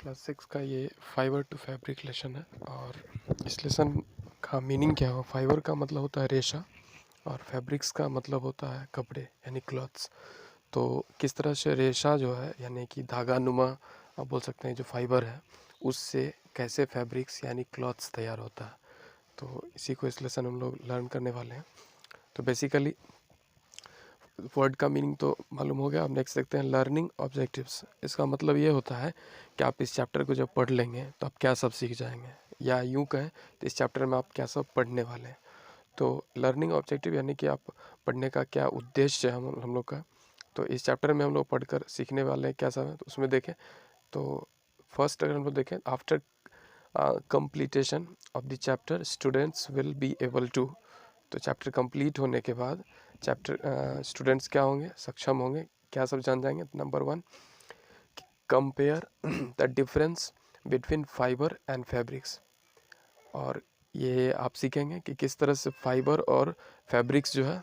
Class 6 का ये fibre to fabric lesson है। और इस लेसन का मीनिंग क्या हो, फाइबर का मतलब होता है रेशा और फैब्रिक्स का मतलब होता है कपड़े यानी क्लॉथ्स। तो किस तरह से रेशा जो है यानी कि धागा नुमा आप बोल सकते हैं जो फाइबर है, उससे कैसे फैब्रिक्स यानी क्लॉथ्स तैयार होता है, तो इसी को इस लेसन हम लोग लर्न करने वाले हैं। तो बेसिकली वर्ड का मीनिंग तो मालूम हो गया। अब नेक्स्ट देखते हैं लर्निंग ऑब्जेक्टिव्स। इसका मतलब ये होता है कि आप इस चैप्टर को जब पढ़ लेंगे तो आप क्या सब सीख जाएंगे, या यूँ कहें तो इस चैप्टर में आप क्या सब पढ़ने वाले हैं। तो लर्निंग ऑब्जेक्टिव यानी कि आप पढ़ने का क्या उद्देश्य है हम लोग का। तो इस चैप्टर में हम लोग पढ़कर सीखने वाले हैं क्या सब है, तो उसमें देखें तो फर्स्ट अगर हम लोग देखें after completion of the chapter students will be able to. तो चैप्टर कंप्लीट होने के बाद चैप्टर स्टूडेंट्स क्या होंगे, सक्षम होंगे, क्या सब जान जाएंगे। Number 1, compare the difference between fibre and fabrics. और ये आप सीखेंगे कि किस तरह से फाइबर और फैब्रिक्स जो है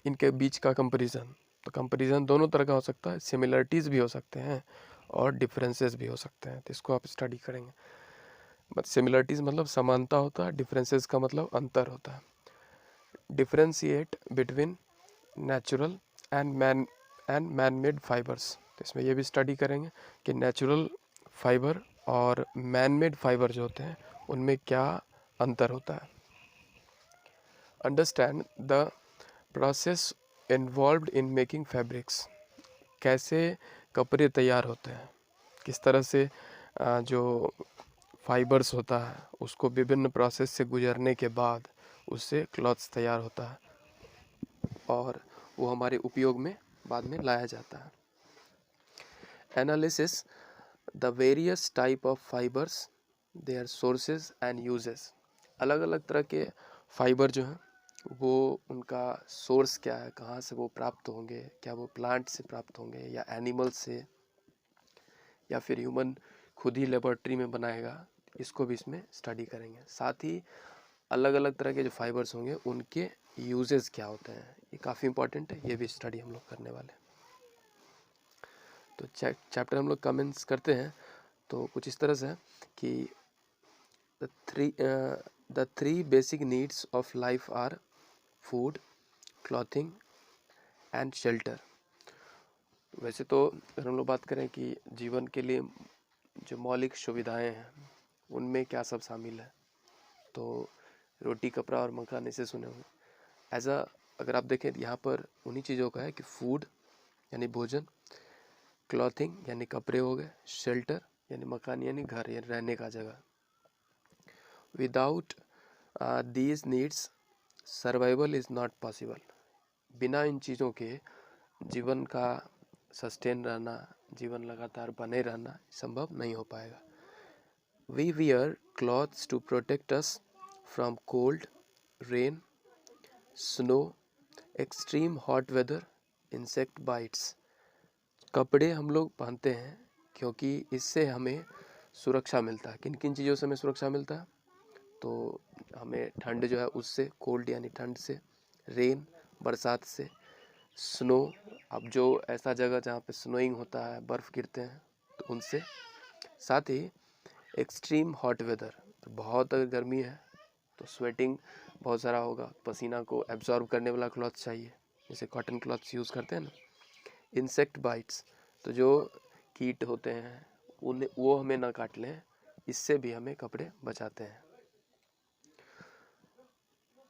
इनके बीच का कंपैरिजन। तो कंपैरिजन दोनों तरह का हो सकता है, सिमिलरिटीज़ भी हो सकते हैं और डिफरेंसेस भी हो सकते हैं, तो इसको आप स्टडी करेंगे। बट सिमिलरिटीज़ मतलब समानता होता है, डिफरेंसेस का मतलब अंतर होता है। Differentiate between natural and man made fibres. तो इसमें ये भी स्टडी करेंगे कि नेचुरल फाइबर और मैन मेड फाइबर जो होते हैं उनमें क्या अंतर होता है। Understand the process involved in making fabrics. कैसे कपड़े तैयार होते हैं, किस तरह से जो फाइबर्स होता है उसको विभिन्न प्रोसेस से गुजरने के बाद उससे क्लॉथ्स तैयार होता है और वो हमारे उपयोग में बाद में लाया जाता है। Analysis the various type of fibres, their sources and uses. अलग अलग तरह के फाइबर जो हैं वो उनका सोर्स क्या है, कहाँ से वो प्राप्त होंगे, क्या वो प्लांट से प्राप्त होंगे या एनिमल से या फिर ह्यूमन खुद ही लेबोरेटरी में बनाएगा, इसको भी इसमें स्टडी करेंगे। साथ ही अलग अलग तरह के जो फाइबर्स होंगे उनके यूजेस क्या होते हैं, ये काफ़ी इंपॉर्टेंट है, ये भी स्टडी हम लोग करने वाले हैं। तो चैप्टर हम लोग कमेंट्स करते हैं तो कुछ इस तरह से है कि the three basic needs of life are food, clothing and shelter. वैसे तो अगर हम लोग बात करें कि जीवन के लिए जो मौलिक सुविधाएं हैं उनमें क्या सब शामिल है, तो रोटी, कपड़ा और मकान इसे सुने होंगे। अगर आप देखें यहाँ पर उन्हीं चीज़ों का है कि फूड यानी भोजन, क्लॉथिंग यानी कपड़े हो गए, शेल्टर यानी मकान यानी घर यानी रहने का जगह। Without these needs survival is not possible. बिना इन चीज़ों के जीवन का सस्टेन रहना, जीवन लगातार बने रहना संभव नहीं हो पाएगा। We wear clothes to protect us from cold, rain, snow, extreme hot weather, insect bites. कपड़े हम लोग पहनते हैं क्योंकि इससे हमें सुरक्षा मिलता है। किन किन चीज़ों से हमें सुरक्षा मिलता है, तो हमें ठंड जो है उससे, कोल्ड यानी ठंड से, रेन बरसात से, स्नो अब जो ऐसा जगह जहाँ पे स्नोइंग होता है, बर्फ़ गिरते हैं तो उनसे, साथ ही एक्सट्रीम हॉट वेदर, तो बहुत अगर गर्मी है तो स्वेटिंग बहुत सारा होगा, पसीना को एब्जॉर्ब करने वाला क्लॉथ चाहिए, जैसे कॉटन क्लॉथ्स यूज़ करते हैं ना। इंसेक्ट बाइट्स, तो जो कीट होते हैं उन्हें वो हमें ना काट लें, इससे भी हमें कपड़े बचाते हैं।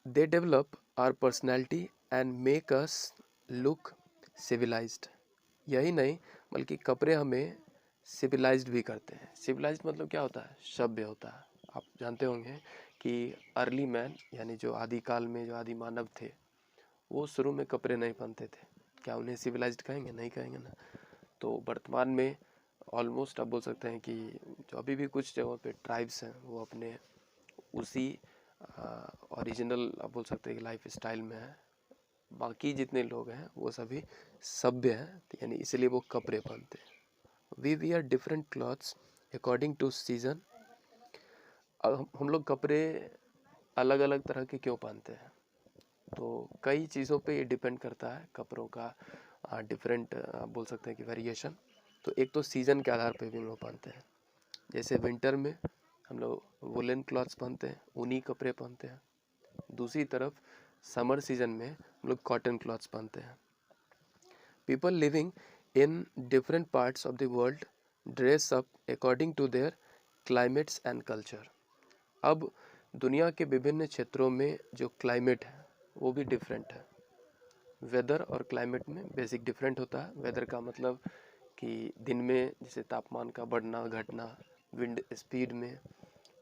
They develop our personality and make us look civilised. यही नहीं बल्कि कपड़े हमें सिविलाइज्ड भी करते हैं। सिविलाइज्ड मतलब क्या होता है, सभ्य होता है। आप जानते होंगे कि अर्ली मैन यानी जो आदिकाल में जो आदि मानव थे वो शुरू में कपड़े नहीं पहनते थे, क्या उन्हें सिविलाइज्ड कहेंगे? नहीं कहेंगे ना। तो वर्तमान में ऑलमोस्ट आप बोल सकते हैं कि जो अभी भी कुछ जगहों पे ट्राइब्स हैं वो अपने उसी ओरिजिनल आप बोल सकते हैं कि लाइफ स्टाइल में है। बाकी जितने लोग हैं वो सभी सभ्य हैं, यानी इसलिए वो कपड़े पहनते हैं। We wear different clothes according to season. अब हम लोग कपड़े अलग अलग तरह के क्यों पहनते हैं, तो कई चीज़ों पे ये डिपेंड करता है कपड़ों का डिफरेंट बोल सकते हैं कि वेरिएशन। तो एक तो सीज़न के आधार पे भी हम लोग पहनते हैं। जैसे विंटर में हम लोग वुलन क्लॉथ्स पहनते हैं, ऊनी कपड़े पहनते हैं। दूसरी तरफ समर सीजन में हम लोग कॉटन क्लॉथ्स पहनते हैं। People living in different parts of the world dress up according to their climates and culture. अब दुनिया के विभिन्न क्षेत्रों में जो क्लाइमेट है वो भी डिफरेंट है। वेदर और क्लाइमेट में बेसिक डिफरेंट होता है। वेदर का मतलब कि दिन में जैसे तापमान का बढ़ना घटना, विंड स्पीड में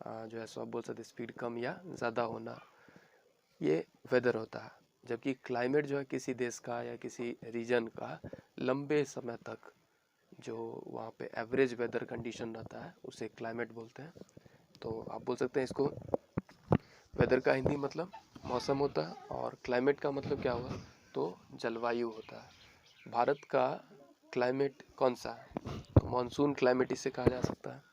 जो है सो आप बोल सकते स्पीड कम या ज़्यादा होना, ये वेदर होता है। जबकि क्लाइमेट जो है किसी देश का या किसी रीजन का लंबे समय तक जो वहाँ पे एवरेज वेदर कंडीशन रहता है उसे क्लाइमेट बोलते हैं। तो आप बोल सकते हैं इसको, वेदर का हिंदी मतलब मौसम होता है और क्लाइमेट का मतलब क्या हुआ, तो जलवायु होता है। भारत का क्लाइमेट कौन सा है, तो मानसून क्लाइमेट इसे कहा जा सकता है।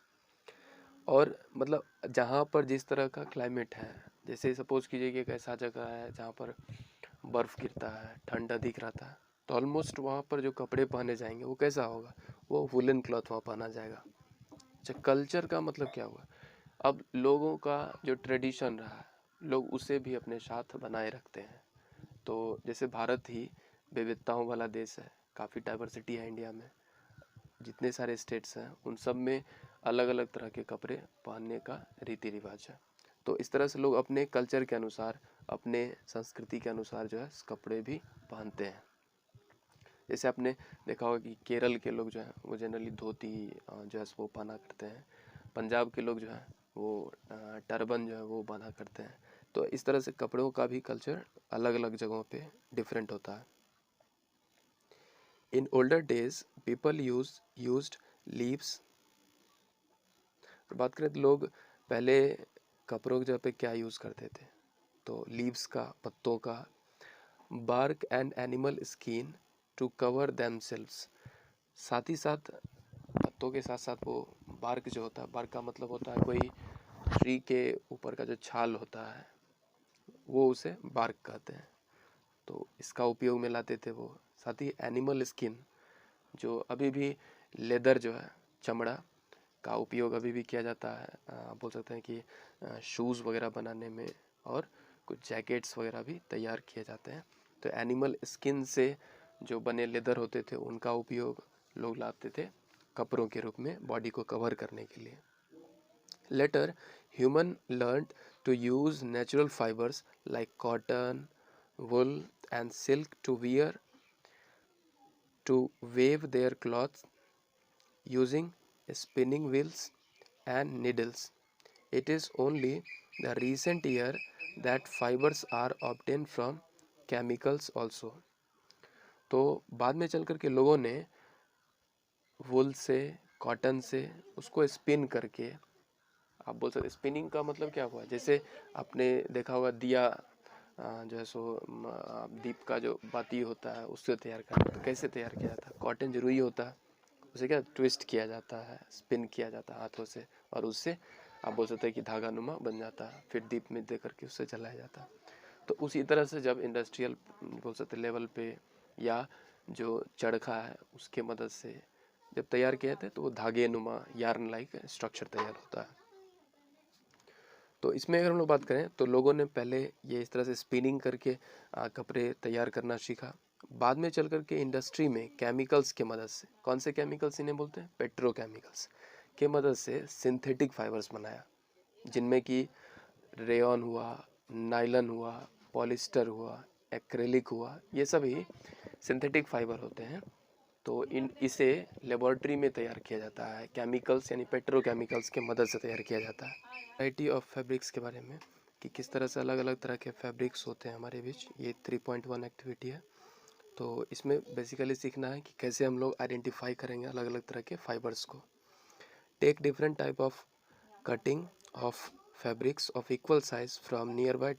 और मतलब जहाँ पर जिस तरह का क्लाइमेट है, जैसे सपोज कीजिए कि एक ऐसा जगह है जहाँ पर बर्फ़ गिरता है, ठंड अधिक रहता है, तो ऑलमोस्ट वहाँ पर जो कपड़े पहने जाएंगे वो कैसा होगा, वो वुलन क्लॉथ वहाँ पहना जाएगा। अच्छा, कल्चर का मतलब क्या हुआ, अब लोगों का जो ट्रेडिशन रहा है लोग उसे भी अपने साथ बनाए रखते हैं। तो जैसे भारत ही विविधताओं वाला देश है, काफ़ी डाइवर्सिटी है इंडिया में, जितने सारे स्टेट्स हैं उन सब में अलग अलग तरह के कपड़े पहनने का रीति रिवाज है। तो इस तरह से लोग अपने कल्चर के अनुसार, अपने संस्कृति के अनुसार जो है कपड़े भी पहनते हैं। जैसे आपने देखा होगा कि केरल के लोग जो हैं वो जनरली धोती जो है वो पहना करते हैं। पंजाब के लोग जो हैं वो टर्बन जो है वो बांधा करते हैं। तो इस तरह से कपड़ों का भी कल्चर अलग अलग जगहों पे डिफरेंट होता है। In older days people used leaves. बात करें तो लोग पहले कपड़ों की जगह पे क्या यूज़ करते थे, तो लीव्स का, पत्तों का, bark and animal skin to cover themselves. साथ ही साथ पत्तों के साथ साथ वो बार्क जो होता है, बार्क का मतलब होता है कोई ट्री के ऊपर का जो छाल होता है वो उसे बार्क कहते हैं, तो इसका उपयोग में लाते थे वो। साथ ही एनिमल स्किन, जो अभी भी लेदर जो है, चमड़ा का उपयोग अभी भी किया जाता है। आप बोल सकते हैं कि शूज़ वगैरह बनाने में और कुछ जैकेट्स वगैरह भी तैयार किए जाते हैं। तो एनिमल स्किन से जो बने लेदर होते थे उनका उपयोग लोग लाते थे कपड़ों के रूप में बॉडी को कवर करने के लिए। Later human learned to use natural fibres like cotton, wool and silk to weave their clothes using spinning wheels and needles. It is only the recent year that fibers are obtained from chemicals also. तो बाद में चल कर के लोगों ने वुल से, cotton से उसको स्पिन करके, आप बोल सकते स्पिनिंग का मतलब क्या हुआ, जैसे आपने देखा होगा दिया जो है सो दीप का जो बाती होता है उससे तैयार करना, तो कैसे तैयार किया जाता है, कॉटन जो रुई होता है उसे क्या ट्विस्ट किया जाता है, स्पिन किया जाता है हाथों से, और उससे आप बोल सकते हैं कि धागा नुमा बन जाता है, फिर दीप में दे करके उससे जलाया जाता है। तो उसी तरह से जब इंडस्ट्रियल बोल सकते लेवल पे या जो चरखा है उसके मदद से जब तैयार किया जाता है तो वो धागे नुमा यार्न लाइक स्ट्रक्चर तैयार होता है। तो इसमें अगर हम लोग बात करें तो लोगों ने पहले ये इस तरह से स्पिनिंग करके कपड़े तैयार करना सीखा। बाद में चल कर के इंडस्ट्री में केमिकल्स के मदद से, कौन से केमिकल्स इन्हें बोलते हैं, पेट्रोकेमिकल्स के मदद से सिंथेटिक फाइबर्स बनाया, जिनमें कि रेयॉन हुआ, नायलॉन हुआ, पॉलिस्टर हुआ, एक्रेलिक हुआ, ये सभी सिंथेटिक फाइबर होते हैं। तो इसे लेबोरेटरी में तैयार किया जाता है, केमिकल्स यानी पेट्रोकेमिकल्स के मदद से तैयार किया जाता है। वैरायटी ऑफ फैब्रिक्स के बारे में कि किस तरह से अलग अलग तरह के फैब्रिक्स होते हैं हमारे बीच, ये 3.1 एक्टिविटी है। तो इसमें बेसिकली सीखना है कि कैसे हम लोग आइडेंटिफाई करेंगे अलग अलग तरह के फाइबर्स को। Take different type of cutting of fabrics of equal size from nearby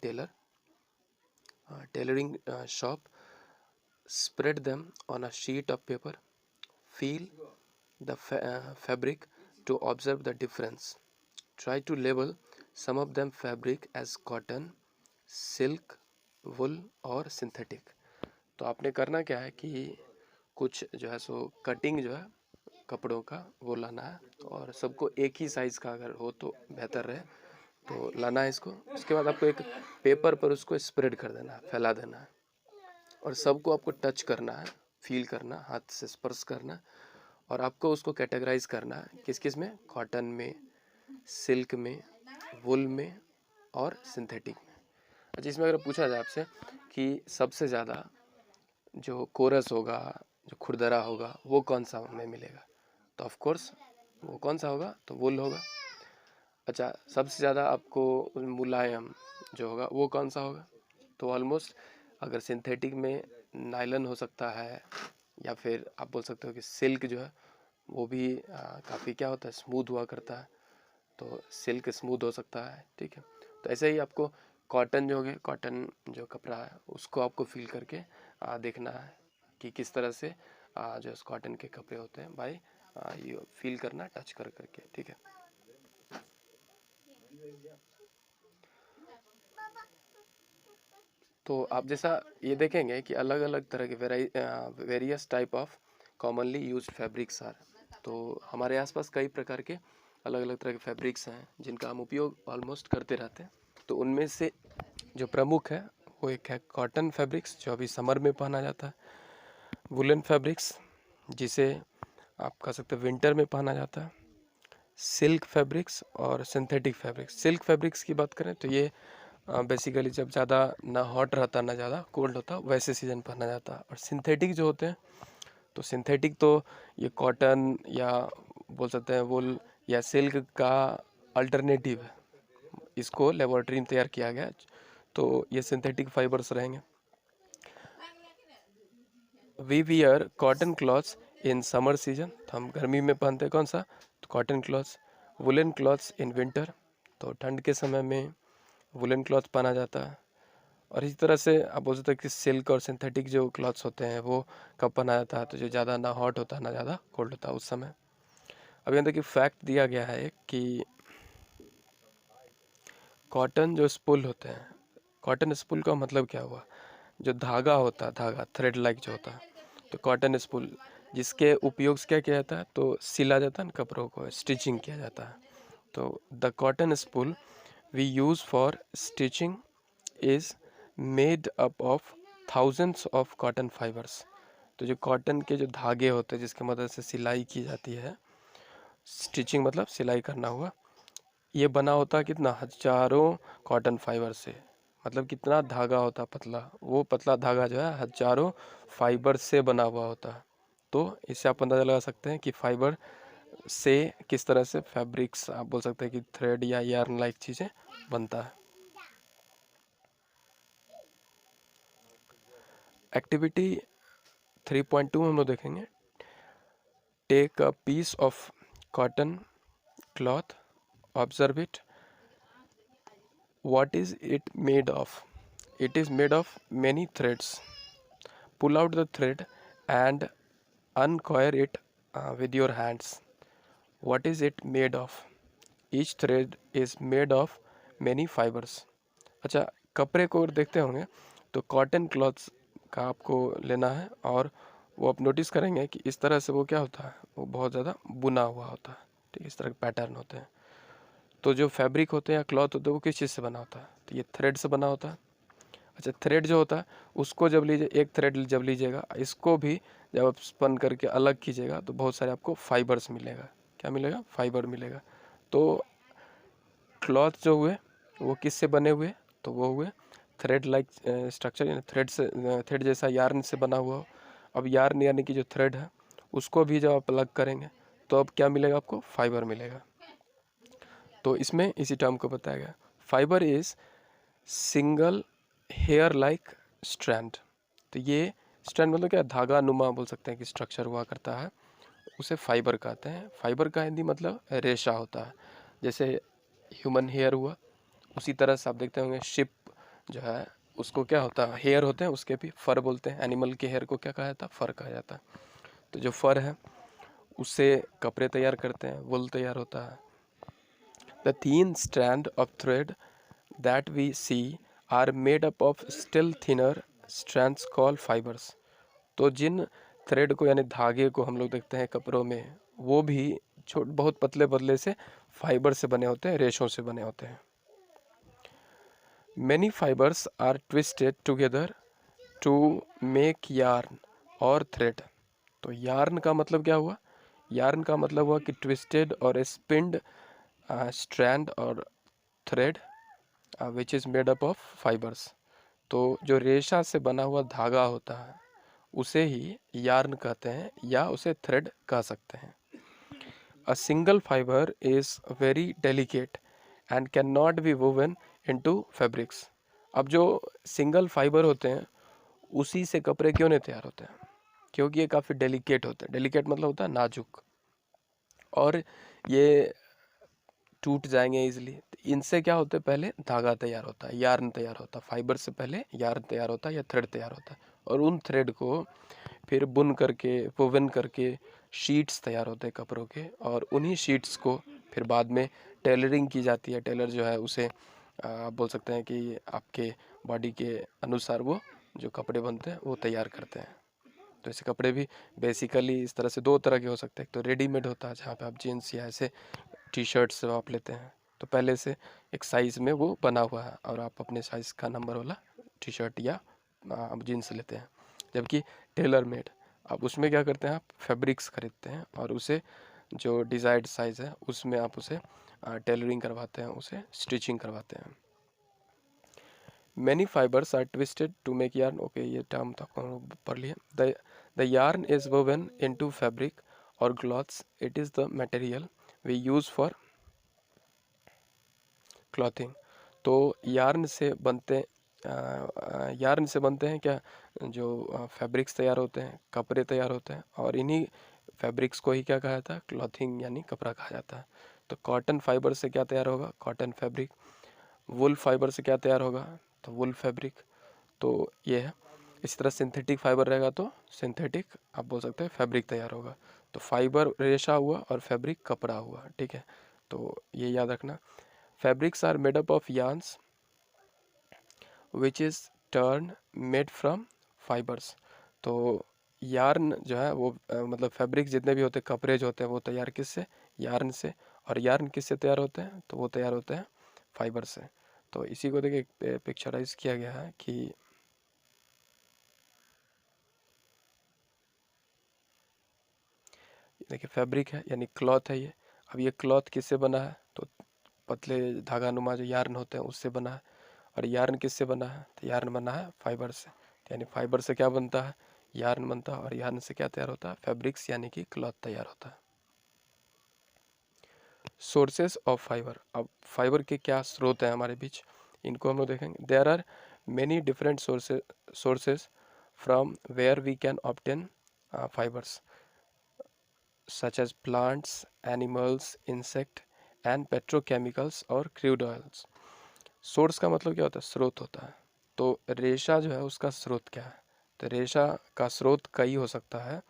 tailoring shop, spread them on a sheet of paper, feel the fabric to observe the difference, try to label some of them fabric as cotton, silk, wool और synthetic। तो आपने करना क्या है कि कुछ जो है सो कटिंग जो है कपड़ों का वो लाना है, और सबको एक ही साइज़ का अगर हो तो बेहतर रहे, तो लाना है इसको। उसके बाद आपको एक पेपर पर उसको स्प्रेड कर देना है, फैला देना है, और सबको आपको टच करना है, फील करना, हाथ से स्पर्श करना, और आपको उसको कैटेगराइज करना है किस किस में, कॉटन में, सिल्क में, वुल में और सिंथेटिक में। अच्छा, इसमें अगर पूछा जाए आपसे कि सबसे ज़्यादा जो कोरस होगा, जो खुरदरा होगा, वो कौन सा में मिलेगा, तो ऑफ कोर्स वो कौन सा होगा, तो वुल होगा। अच्छा, सबसे ज़्यादा आपको मुलायम जो होगा वो कौन सा होगा, तो ऑलमोस्ट अगर सिंथेटिक में नायलन हो सकता है, या फिर आप बोल सकते हो कि सिल्क जो है वो भी काफ़ी क्या होता है, स्मूथ हुआ करता है, तो सिल्क स्मूथ हो सकता है। ठीक है, तो ऐसे ही आपको कॉटन जो होगे, कॉटन जो कपड़ा है उसको आपको फील करके देखना है कि किस तरह से जो कॉटन के कपड़े होते हैं भाई, ये फील करना टच कर करके। ठीक है, तो आप जैसा ये देखेंगे कि अलग अलग तरह के various type of commonly used fabrics are, तो हमारे आसपास कई प्रकार के अलग अलग तरह के फैब्रिक्स हैं जिनका हम उपयोग ऑलमोस्ट करते रहते हैं। तो उनमें से जो प्रमुख है वो एक है कॉटन फैब्रिक्स, जो अभी समर में पहना जाता है, वुलन फैब्रिक्स जिसे आप कह सकते हैं विंटर में पहना जाता है, सिल्क फैब्रिक्स और सिंथेटिक फैब्रिक्स। सिल्क फैब्रिक्स की बात करें तो ये बेसिकली जब ज़्यादा ना हॉट रहता ना ज़्यादा कोल्ड होता वैसे सीज़न पहना जाता है। और सिंथेटिक जो होते हैं, तो सिंथेटिक तो ये कॉटन या बोल सकते हैं वुल या सिल्क का अल्टरनेटिव है, इसको लेबोरेटरी में तैयार किया गया, तो ये सिंथेटिक फाइबर्स रहेंगे। We wear cotton clothes in summer season, तो हम गर्मी में पहनते हैं कौन सा, तो cotton clothes. Woollen clothes in winter, तो ठंड के समय में वुलन क्लॉथ पहना जाता है। और इसी तरह से आप बोल सकते हैं कि सिल्क और सिंथेटिक जो क्लॉथ्स होते हैं वो कब पहना जाता है, तो जो ज़्यादा ना हॉट होता है ना ज़्यादा कोल्ड होता है उस समय। अब यहाँ देखिए फैक्ट दिया गया है कि कॉटन जो स्पूल होते हैं, कॉटन स्पूल का मतलब क्या हुआ, जो धागा होता है, धागा थ्रेड लाइक जो होता है, तो कॉटन स्पूल जिसके उपयोग से क्या किया जाता है, तो सिला जाता है ना, कपड़ों को स्टिचिंग किया जाता है। तो the cotton spool we use for stitching is made up of thousands of cotton fibres, तो जो कॉटन के जो धागे होते हैं जिसकी मदद से सिलाई की जाती है, स्टिचिंग मतलब सिलाई करना हुआ, ये बना होता है कितना, हजारों कॉटन फाइबर से। मतलब कितना धागा होता है पतला, वो पतला धागा जो है हजारों फाइबर से बना हुआ होता है। तो इससे आप अंदाज़ा लगा सकते हैं कि फाइबर से किस तरह से फैब्रिक्स, आप बोल सकते हैं कि थ्रेड या यार्न लाइक चीज़ें बनता है। एक्टिविटी 3.2 हम लोग देखेंगे, take a piece of cotton cloth, observe it, what is it made of, it is made of many threads, pull out the thread and uncoil it with your hands, what is it made of, each thread is made of many fibers। अच्छा, कपड़े को अगर देखते होंगे तो cotton clothes का आपको लेना है, और वो आप नोटिस करेंगे कि इस तरह से वो क्या होता है, वो बहुत ज़्यादा बुना हुआ होता है। ठीक, इस तरह के पैटर्न होते हैं। तो जो फैब्रिक होते हैं या क्लॉथ होते हैं वो किस चीज़ से बना होता है, तो ये थ्रेड से बना होता है। अच्छा, थ्रेड जो होता है उसको जब लीजिए, एक थ्रेड जब लीजिएगा, इसको भी जब आप स्पन करके अलग कीजिएगा तो बहुत सारे आपको फाइबर्स मिलेगा। क्या मिलेगा, फाइबर मिलेगा। तो क्लॉथ जो हुए वो किससे बने हुए, तो वो हुए थ्रेड लाइक स्ट्रक्चर, यानी थ्रेड से, थ्रेड जैसा यार्न से बना हुआ हो। अब यार्न यानी कि जो थ्रेड है उसको भी जब आप अलग करेंगे तो अब क्या मिलेगा, आपको फाइबर मिलेगा। तो इसमें इसी टर्म को बताया गया, fibre is single hair like strand. तो ये स्ट्रैंड मतलब क्या, धागा नुमा बोल सकते हैं कि स्ट्रक्चर हुआ करता है, उसे फाइबर कहते हैं। फाइबर का हिंदी मतलब रेशा होता है। जैसे ह्यूमन हेयर हुआ, उसी तरह से आप देखते होंगे शिप जो है उसको क्या होता है, हेयर होते हैं, उसके भी फर बोलते हैं। एनिमल के हेयर को क्या कहा जाता है, फर कहा जाता है। तो जो फर है उससे कपड़े तैयार करते हैं, वुल तैयार होता है। The thin strand of thread that we see are made up of still thinner strands called fibers। तो जिन थ्रेड को यानी धागे को हम लोग देखते हैं कपड़ों में, वो भी बहुत पतले पतले से फाइबर से बने होते हैं, रेशों से बने होते हैं। Many fibers are twisted together to make yarn और thread। तो yarn का मतलब क्या हुआ? yarn का मतलब हुआ कि twisted और spinned strand और thread which is made up of fibers। तो जो रेशा से बना हुआ धागा होता है उसे ही yarn कहते हैं या उसे thread कह सकते हैं। A single fiber is very delicate and cannot be woven into fabrics। अब जो सिंगल फाइबर होते हैं उसी से कपड़े क्यों नहीं तैयार होते हैं? क्योंकि ये काफ़ी डेलिकेट होते हैं। डेलिकेट मतलब होता है नाजुक, और ये टूट जाएंगे इजीली। इनसे क्या होता है? पहले धागा तैयार होता है, यार्न तैयार होता है। फाइबर से पहले यार्न तैयार होता है या थ्रेड तैयार होता है, और उन थ्रेड को फिर बुन करके, वोवन करके शीट्स तैयार होते हैं कपड़ों के, और उन्हीं शीट्स को फिर बाद में टेलरिंग की जाती है। टेलर जो है उसे बोल सकते हैं कि आपके बॉडी के अनुसार वो जो कपड़े बनते हैं वो तैयार करते हैं। तो ऐसे कपड़े भी बेसिकली इस तरह से दो तरह के हो सकते हैं। एक तो रेडीमेड होता है जहाँ पे आप जीन्स या ऐसे टी शर्ट्स आप लेते हैं तो पहले से एक साइज़ में वो बना हुआ है और आप अपने साइज़ का नंबर वाला टी शर्ट या आप जीन्स लेते हैं। जबकि टेलर मेड, आप उसमें क्या करते हैं? आप फैब्रिक्स खरीदते हैं और उसे जो डिज़ायर्ड साइज़ है उसमें आप उसे टेलरिंग करवाते हैं, उसे स्टिचिंग करवाते हैं। Many fibers are twisted to make yarn। Okay, ये टर्म तो आपको पढ़ लिया। The yarn is woven into fabric or cloths। It is the material we use for clothing। तो यार्न से बनते हैं क्या? जो फैब्रिक्स तैयार होते हैं, कपड़े तैयार होते हैं, और इन्हीं फैब्रिक्स को ही क्या कहा जाता है? क्लॉथिंग यानी कपड़ा कहा जाता है। तो कॉटन फाइबर से क्या तैयार होगा? Cotton fabric. वुल फाइबर से क्या तैयार होगा? तो वुल फैब्रिक। तो ये है। इस तरह सिंथेटिक फाइबर रहेगा तो सिंथेटिक आप बोल सकते हैं फैब्रिक तैयार होगा। तो फाइबर रेशा हुआ और फैब्रिक कपड़ा हुआ, ठीक है। तो ये याद रखना। Fabrics are made up of yarns which is turn made from fibres. तो यार्न जो है वो मतलब फैब्रिक जितने भी होते हैं, कपड़े जो होते हैं वो तैयार किससे? यार्न से। और यार्न किससे तैयार होते हैं? तो वो तैयार होते हैं फाइबर से। तो इसी को देखिए पिक्चराइज किया गया है कि देखिए फैब्रिक है यानी क्लॉथ है ये। अब ये क्लॉथ किससे बना है? तो पतले धागा नुमा जो यार्न होते हैं उससे बना है। और यार्न किससे बना है? तो यार्न बना है फाइबर से। यानी फाइबर से क्या बनता है? यार्न बनता है। और यार्न से क्या तैयार होता है? फैब्रिक्स यानी कि क्लॉथ तैयार होता है। Sources of fibre. अब फाइबर के क्या स्रोत हैं हमारे बीच, इनको हम लोग देखेंगे। There are many different sources from where we can obtain fibres such as plants, animals, insect and petrochemicals और crude oils। सोर्स का मतलब क्या होता है? स्रोत होता है। तो रेशा जो है उसका स्रोत क्या है? तो रेशा का स्रोत कई हो सकता है।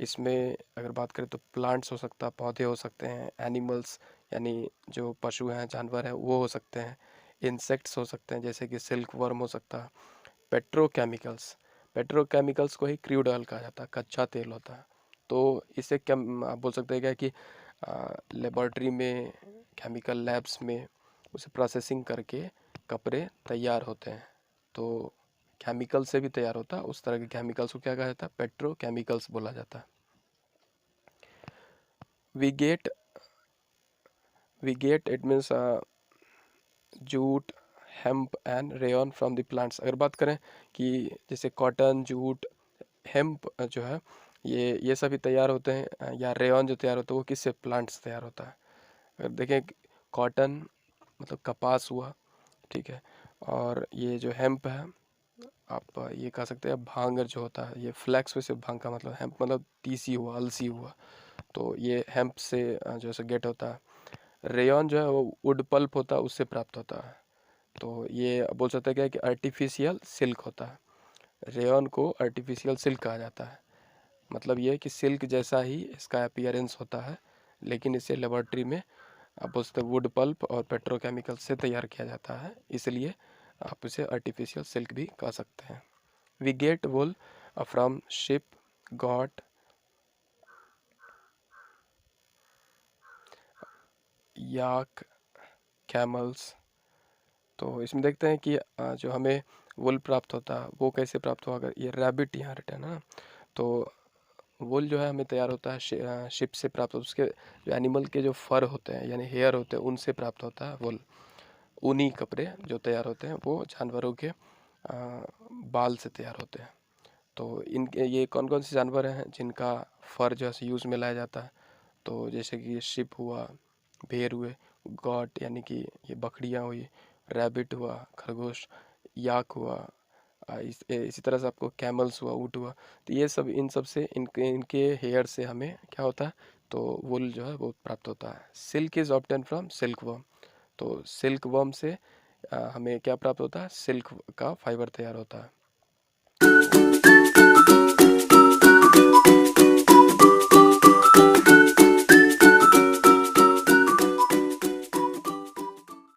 इसमें अगर बात करें तो प्लांट्स हो सकता है, पौधे हो सकते हैं, एनिमल्स यानी जो पशु हैं, जानवर हैं वो हो सकते हैं, इंसेक्ट्स हो सकते हैं जैसे कि सिल्क वर्म हो सकता है, पेट्रोकेमिकल्स को ही क्रूड ऑयल कहा जाता है, कच्चा तेल होता है। तो इसे क्या आप बोल सकते हैं क्या कि लेबॉर्ट्री में, केमिकल लैब्स में उसे प्रोसेसिंग करके कपड़े तैयार होते हैं। तो केमिकल से भी तैयार होता है, उस तरह के केमिकल्स को क्या कहा जाता है? पेट्रोकेमिकल्स बोला जाता है। We get it means jute, hemp and rayon from the plants. अगर बात करें कि जैसे कॉटन, जूट, हेम्प जो है ये सभी तैयार होते हैं, या रेयन जो तैयार होता है वो किससे? प्लांट्स तैयार होता है। अगर देखें कॉटन मतलब कपास हुआ, ठीक है, और ये जो हेम्प है आप ये कह सकते हैं भांग जो होता है, ये फ्लैक्स में से भांग का मतलब, हेम्प मतलब तीसी हुआ, अलसी हुआ, तो ये हेम्प से जो है गेट होता है। रेयन जो है वो वुड पल्प होता है, उससे प्राप्त होता है। तो ये बोल सकते हैं क्या कि आर्टिफिशियल सिल्क होता है। रेयन को आर्टिफिशियल सिल्क कहा जाता है। मतलब ये है कि सिल्क जैसा ही इसका अपीयरेंस होता है, लेकिन इसे लेबॉर्ट्री में आप बोल सकते हैं वुड पल्प और पेट्रोकेमिकल से तैयार किया जाता है, इसलिए आप इसे आर्टिफिशियल सिल्क भी कह सकते हैं। We get wool from sheep, goat, yak, camels. तो इसमें देखते हैं कि जो हमें वुल प्राप्त होता है वो कैसे प्राप्त होगा। अगर ये रैबिट यहाँ रिटर्न है ना, तो वुल जो है हमें तैयार होता है शिप से प्राप्त होता है। उसके जो एनिमल के जो फर होते हैं यानी हेयर होते हैं उनसे प्राप्त होता है वुल। ऊनी कपड़े जो तैयार होते हैं वो जानवरों के बाल से तैयार होते हैं। तो इनके ये कौन कौन से जानवर हैं जिनका फर जो है यूज़ में लाया जाता है। तो जैसे कि शिप हुआ, भेड़ हुए, गॉट यानी कि ये बकरियाँ हुई, रैबिट हुआ खरगोश, याक हुआ, इसी तरह से आपको कैमल्स हुआ, ऊँट हुआ। तो ये सब इन सब से इनके इनके हेयर से हमें क्या होता है, तो वुल जो है वो प्राप्त होता है। Silk is obtain from silk worm. तो सिल्क वर्म से हमें क्या प्राप्त होता है, सिल्क का फाइबर तैयार होता है।